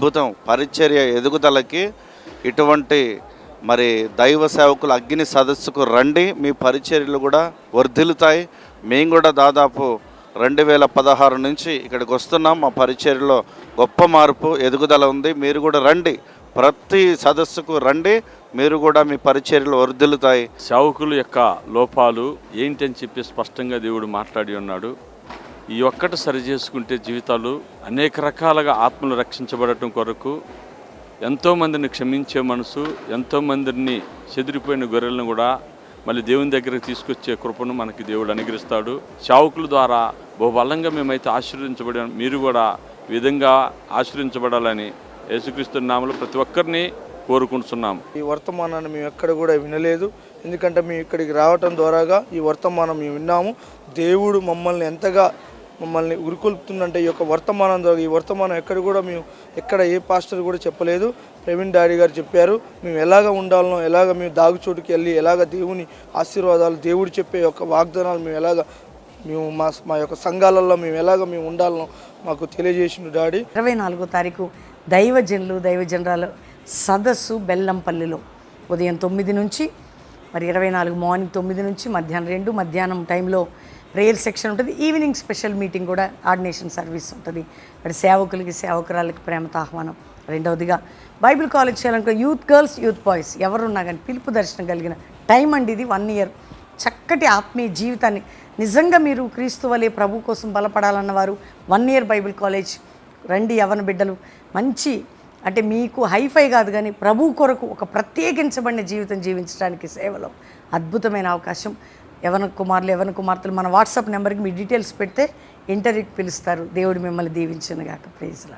అద్భుతం. పరిచర్య ఎదుగుదలకి ఇటువంటి మరి దైవ సేవకులు అగ్ని సదస్సుకు రండి, మీ పరిచర్యలు కూడా వర్ధిల్లుతాయి. మేము కూడా దాదాపు 2016 నుంచి ఇక్కడికి వస్తున్నాం. మా పరిచర్యలో గొప్ప మార్పు ఎదుగుదల ఉంది. మీరు కూడా రండి, ప్రతి సదస్సుకు రండి, మీరు కూడా మీ పరిచర్యలు వర్ధిల్లుతాయి. సేవకుల యొక్క లోపాలు ఏంటని చెప్పి స్పష్టంగా దేవుడు మాట్లాడి ఉన్నాడు. ఈ ఒక్కటి సరి చేసుకుంటే జీవితాలు అనేక రకాలుగా ఆత్మలు రక్షించబడటం కొరకు ఎంతోమందిని క్షమించే మనసు, ఎంతోమందిని చెదిరిపోయిన గొర్రెలను కూడా మళ్ళీ దేవుని దగ్గరికి తీసుకొచ్చే కృపను మనకి దేవుడు అనుగ్రహిస్తాడు. సేవకుల ద్వారా బహుబలంగా మేమైతే ఆశీర్వదించబడి, మీరు కూడా ఈ విధంగా ఆశీర్వదించబడాలని యేసుక్రీస్తు నామములో ప్రతి ఒక్కరిని కోరుకుంటున్నాం. ఈ వర్తమానాన్ని మేము ఎక్కడ కూడా వినలేదు, ఎందుకంటే మేము ఇక్కడికి రావటం ద్వారాగా ఈ వర్తమానం మేము విన్నాము. దేవుడు మమ్మల్ని ఉరికొల్పుతుందంటే ఈ యొక్క వర్తమానం ద్వారా. ఈ వర్తమానం ఎక్కడ ఏ పాస్టర్ కూడా చెప్పలేదు. ప్రవీణ్ డాడీ గారు చెప్పారు. మేము ఎలాగ ఉండాలనో, ఎలాగ మేము దాగుచోటుకి వెళ్ళి ఎలాగ దేవుని ఆశీర్వాదాలు, దేవుడు చెప్పే యొక్క వాగ్దానాలు మేము మా యొక్క సంఘాలలో మేము ఉండాలనో మాకు తెలియజేసిండు డాడీ. 24వ తారీఖు దైవజనురాలు సదస్సు బెల్లంపల్లిలో ఉదయం 9 నుంచి, మరి 24 మార్నింగ్ 9 నుంచి మధ్యాహ్నం 2, మధ్యాహ్నం టైంలో ప్రేయర్ సెక్షన్ ఉంటుంది. ఈవినింగ్ స్పెషల్ మీటింగ్ కూడా, ఆర్డినేషన్ సర్వీస్ ఉంటుంది. మరి సేవకులకి సేవకురాలకి ప్రేమతో ఆహ్వానం. రెండవదిగా బైబిల్ కాలేజ్ చేయాలనుకో యూత్ గర్ల్స్, యూత్ బాయ్స్ ఎవరున్నా కానీ పిలుపు దర్శనం కలిగిన టైం అండి ఇది. 1 ఇయర్ చక్కటి ఆత్మీయ జీవితాన్ని, నిజంగా మీరు క్రీస్తు వలె ప్రభు కోసం బలపడాలన్నవారు 1 ఇయర్ బైబిల్ కాలేజ్ రండి. యవ్వన బిడ్డలు మంచి, అంటే మీకు హైఫై కాదు కానీ ప్రభు కొరకు ఒక ప్రత్యేకించబడిన జీవితం జీవించడానికి సేవలో అద్భుతమైన అవకాశం. యవ్వన కుమార్తెలు మన వాట్సాప్ నెంబర్కి మీ డీటెయిల్స్ పెడితే ఇంటర్వ్యూకి పిలుస్తారు. దేవుడు మిమ్మల్ని దీవించును గాక. Praise lord.